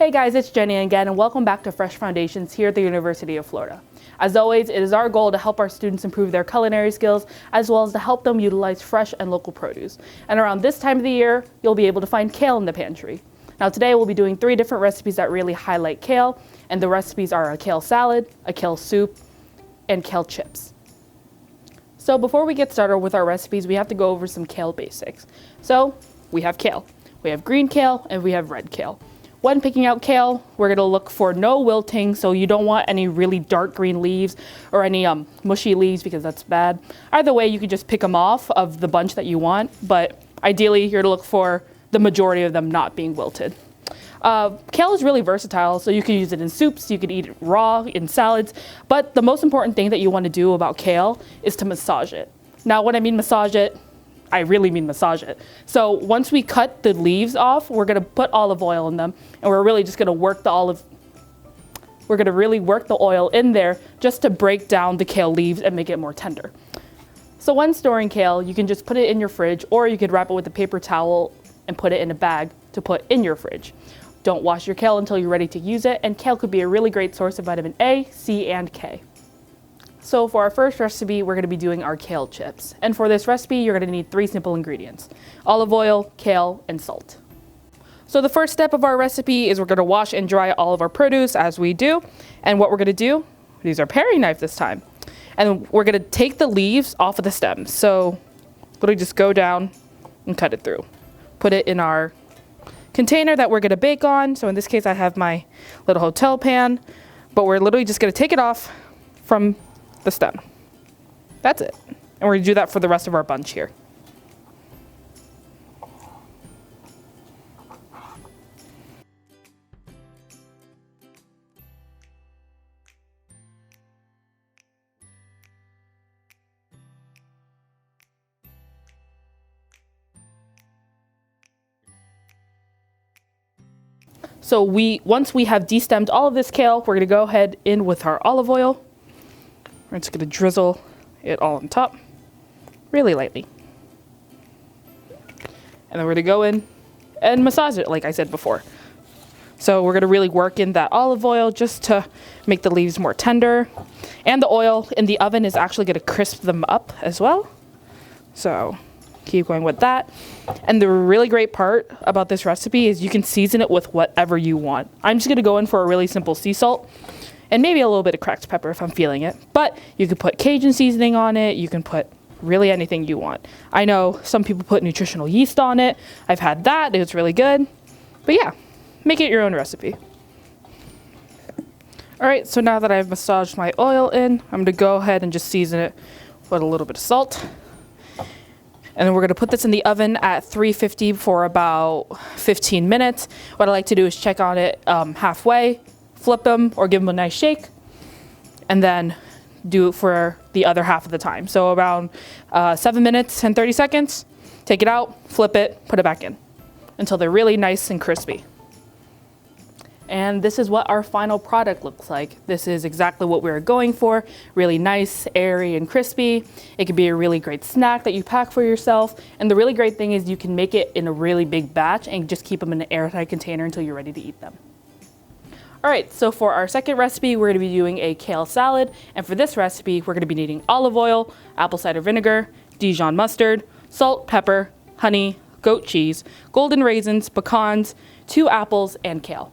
Hey guys, it's Jenny again, and welcome back to Fresh Foundations here at the University of Florida. As always, it is our goal to help our students improve their culinary skills, as well as to help them utilize fresh and local produce. And around this time of the year, you'll be able to find kale in the pantry. Now today we'll be doing 3 different recipes that really highlight kale, and the recipes are a kale salad, a kale soup, and kale chips. So before we get started with our recipes, we have to go over some kale basics. So we have kale. We have green kale and we have red kale. When picking out kale, we're going to look for no wilting, so you don't want any really dark green leaves or any mushy leaves because that's bad. Either way, you can just pick them off of the bunch that you want, but ideally you're to look for the majority of them not being wilted. Kale is really versatile, so you can use it in soups, you can eat it raw, in salads, but the most important thing that you want to do about kale is to massage it. Now, when I mean massage it, I really mean massage it. So once we cut the leaves off, we're going to put olive oil in them, and we're really just going to work the oil in there just to break down the kale leaves and make it more tender. So when storing kale, you can just put it in your fridge, or you could wrap it with a paper towel and put it in a bag to put in your fridge. Don't wash your kale until you're ready to use it, and kale could be a really great source of vitamin A, C, and K. So for our first recipe, we're going to be doing our kale chips. And for this recipe, you're going to need 3 simple ingredients: olive oil, kale, and salt. So the first step of our recipe is we're going to wash and dry all of our produce as we do. And what we're going to do, use our paring knife this time. And we're going to take the leaves off of the stems. So literally just go down and cut it through. Put it in our container that we're going to bake on. So in this case, I have my little hotel pan, but we're literally just going to take it off from the stem. That's it. And we're going to do that for the rest of our bunch here. So once we have destemmed all of this kale, we're going to go ahead in with our olive oil. We're just going to drizzle it all on top, really lightly. And then we're going to go in and massage it, like I said before. So we're going to really work in that olive oil just to make the leaves more tender. And the oil in the oven is actually going to crisp them up as well. So keep going with that. And the really great part about this recipe is you can season it with whatever you want. I'm just going to go in for a really simple sea salt and maybe a little bit of cracked pepper if I'm feeling it. But you can put Cajun seasoning on it. You can put really anything you want. I know some people put nutritional yeast on it. I've had that. It's really good. But yeah, make it your own recipe. All right, so now that I've massaged my oil in, I'm going to go ahead and just season it with a little bit of salt. And then we're going to put this in the oven at 350 for about 15 minutes. What I like to do is check on it halfway, flip them or give them a nice shake, and then do it for the other half of the time. So around 7 minutes and 30 seconds, take it out, flip it, put it back in until they're really nice and crispy. And this is what our final product looks like. This is exactly what we were going for. Really nice, airy, and crispy. It could be a really great snack that you pack for yourself. And the really great thing is you can make it in a really big batch and just keep them in an airtight container until you're ready to eat them. All right, so for our second recipe, we're gonna be doing a kale salad. And for this recipe, we're gonna be needing olive oil, apple cider vinegar, Dijon mustard, salt, pepper, honey, goat cheese, golden raisins, pecans, 2 apples, and kale.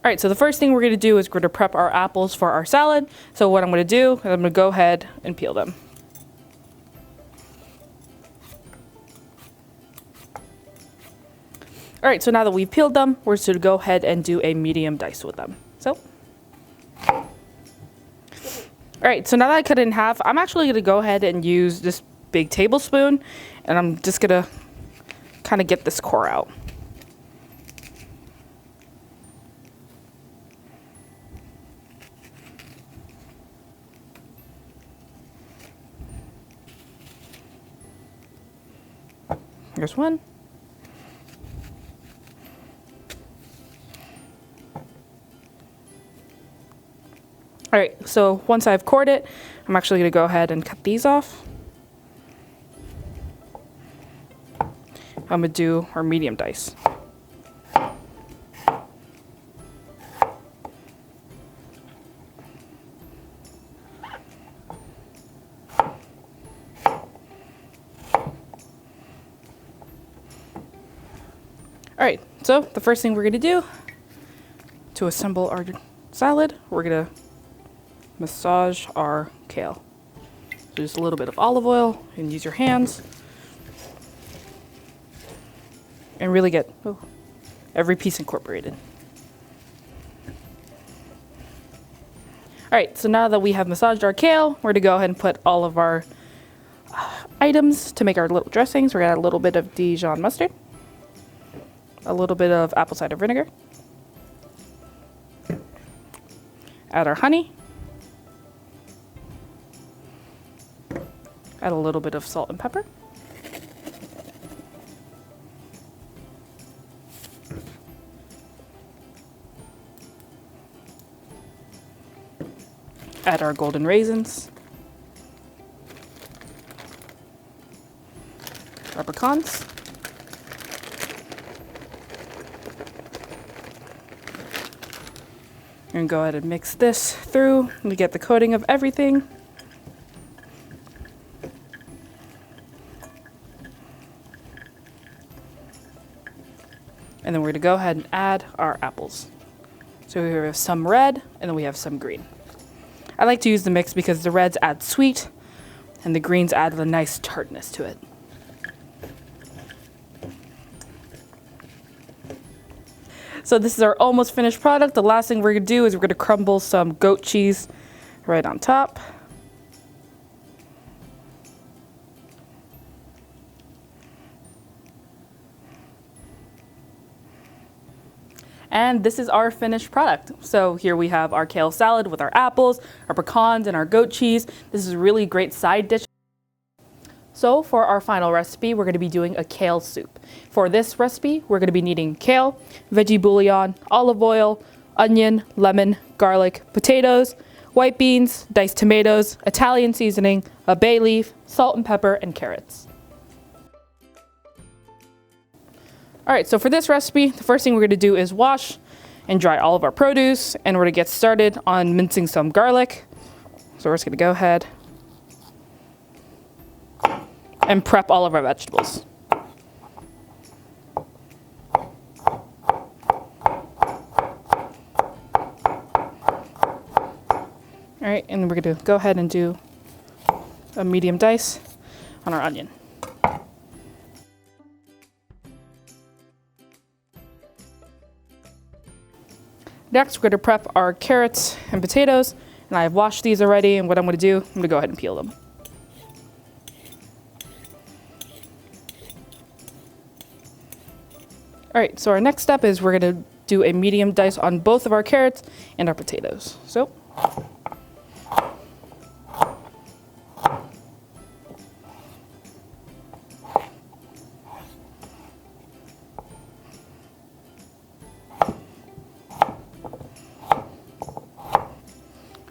All right, so the first thing we're going to do is we're going to prep our apples for our salad. So what I'm going to do is I'm going to go ahead and peel them. All right, so now that we've peeled them, we're just going to go ahead and do a medium dice with them. So, all right, so now that I cut it in half, I'm actually going to go ahead and use this big tablespoon, and I'm just going to kind of get this core out. Here's one. All right, so once I've cored it, I'm actually going to go ahead and cut these off. I'm going to do our medium dice. So the first thing we're gonna do to assemble our salad, we're gonna massage our kale. So just a little bit of olive oil, and use your hands. And really get every piece incorporated. All right, so now that we have massaged our kale, we're gonna go ahead and put all of our items to make our little dressings. We're gonna add a little bit of Dijon mustard, a little bit of apple cider vinegar, add our honey, add a little bit of salt and pepper, add our golden raisins, our pecans, and go ahead and mix this through to get the coating of everything. And then we're gonna go ahead and add our apples. So we have some red and then we have some green. I like to use the mix because the reds add sweet and the greens add a nice tartness to it. So this is our almost finished product. The last thing we're gonna do is we're gonna crumble some goat cheese right on top. And this is our finished product. So here we have our kale salad with our apples, our pecans, and our goat cheese. This is a really great side dish. So for our final recipe, we're gonna be doing a kale soup. For this recipe, we're gonna be needing kale, veggie bouillon, olive oil, onion, lemon, garlic, potatoes, white beans, diced tomatoes, Italian seasoning, a bay leaf, salt and pepper, and carrots. All right, so for this recipe, the first thing we're gonna do is wash and dry all of our produce, and we're gonna get started on mincing some garlic. So we're just gonna go ahead and prep all of our vegetables. All right, and we're gonna go ahead and do a medium dice on our onion. Next, we're gonna prep our carrots and potatoes, and I have washed these already, and what I'm gonna do, I'm gonna go ahead and peel them. All right, so our next step is we're gonna do a medium dice on both of our carrots and our potatoes. So,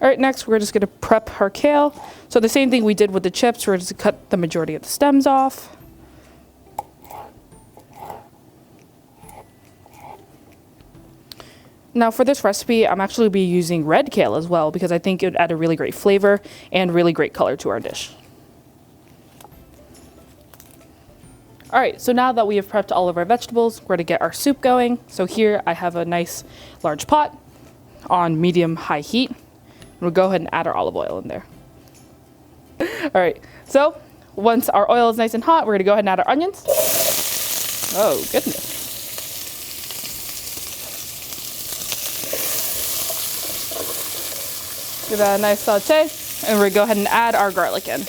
all right, next we're just gonna prep our kale. So the same thing we did with the chips, we're just gonna cut the majority of the stems off. Now for this recipe, I'm actually be using red kale as well because I think it would add a really great flavor and really great color to our dish. All right, so now that we have prepped all of our vegetables, we're gonna get our soup going. So here I have a nice large pot on medium-high heat. We'll go ahead and add our olive oil in there. All right, so once our oil is nice and hot, we're gonna go ahead and add our onions. Oh, goodness. Give that a nice saute, and we're gonna go ahead and add our garlic in. And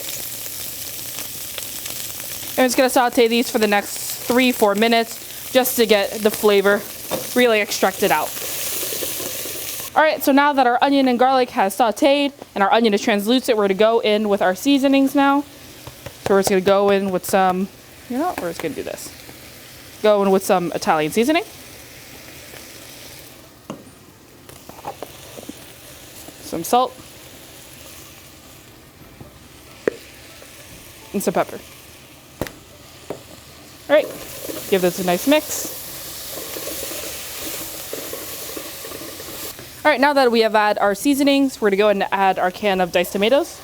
we're just gonna saute these for the next 3-4 minutes just to get the flavor really extracted out. All right, so now that our onion and garlic has sauteed and our onion is translucent, we're gonna go in with our seasonings now. So we're just gonna go in with some, we're just gonna do this. Go in with some Italian seasoning. Some salt. And some pepper. All right, give this a nice mix. All right, now that we have added our seasonings, we're gonna go ahead and add our can of diced tomatoes.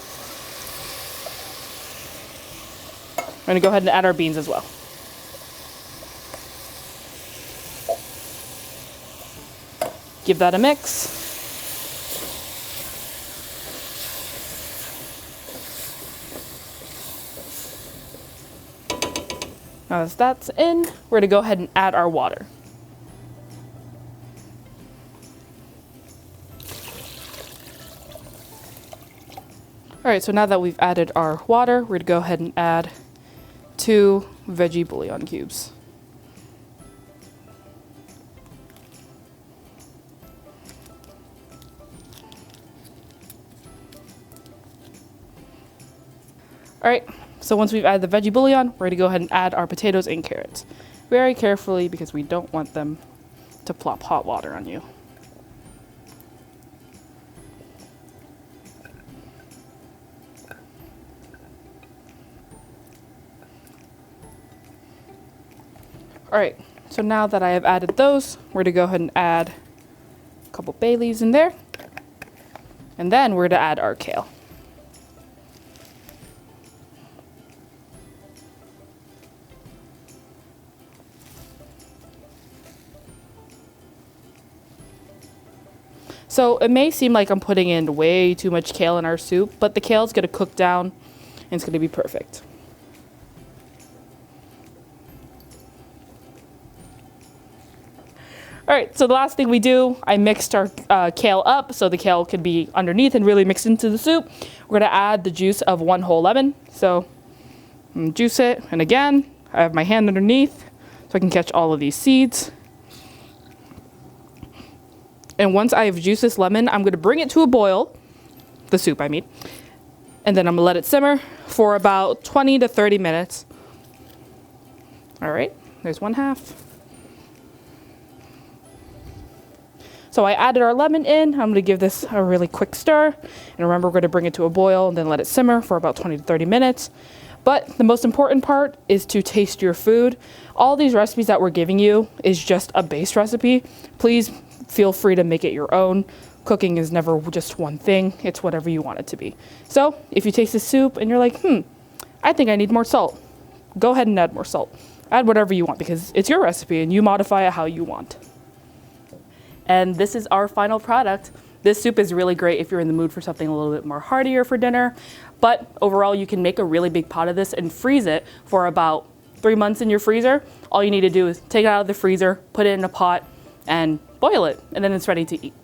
We're gonna go ahead and add our beans as well. Give that a mix. Now as that's in, we're gonna go ahead and add our water. All right, so now that we've added our water, we're gonna go ahead and add 2 veggie bouillon cubes. All right, so once we've added the veggie bouillon, we're gonna go ahead and add our potatoes and carrots. Very carefully because we don't want them to plop hot water on you. All right, so now that I have added those, we're gonna go ahead and add a couple bay leaves in there. And then we're gonna add our kale. So it may seem like I'm putting in way too much kale in our soup, but the kale is gonna cook down and it's gonna be perfect. All right, so the last thing we do, I mixed our kale up so the kale could be underneath and really mixed into the soup. We're gonna add the juice of 1 whole lemon. So juice it, and again, I have my hand underneath so I can catch all of these seeds. And once I have juiced this lemon, I'm gonna bring it to a boil, the soup I mean, and then I'm gonna let it simmer for about 20 to 30 minutes. All right, there's 1/2. So I added our lemon in. I'm gonna give this a really quick stir. And remember, we're gonna bring it to a boil and then let it simmer for about 20 to 30 minutes. But the most important part is to taste your food. All these recipes that we're giving you is just a base recipe. Please feel free to make it your own. Cooking is never just one thing. It's whatever you want it to be. So if you taste the soup and you're like, I think I need more salt, go ahead and add more salt. Add whatever you want because it's your recipe and you modify it how you want. And this is our final product. This soup is really great if you're in the mood for something a little bit more heartier for dinner, but overall you can make a really big pot of this and freeze it for about 3 months in your freezer. All you need to do is take it out of the freezer, put it in a pot, and boil it, and then it's ready to eat.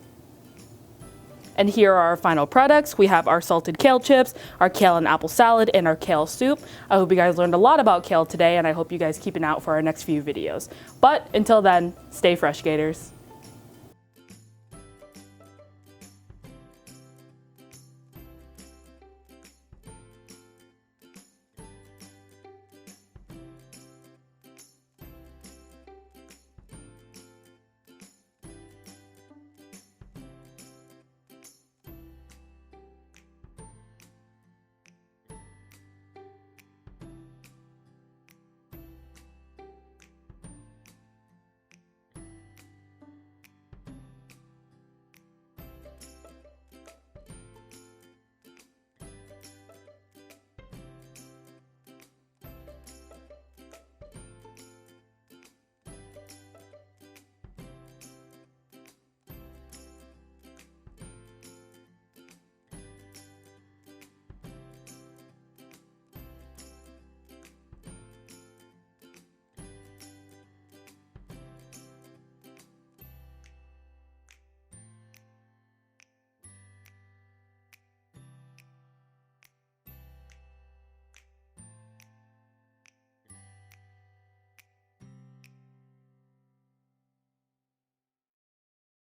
And here are our final products. We have our salted kale chips, our kale and apple salad, and our kale soup. I hope you guys learned a lot about kale today, and I hope you guys keep an eye out for our next few videos. But until then, stay fresh, Gators.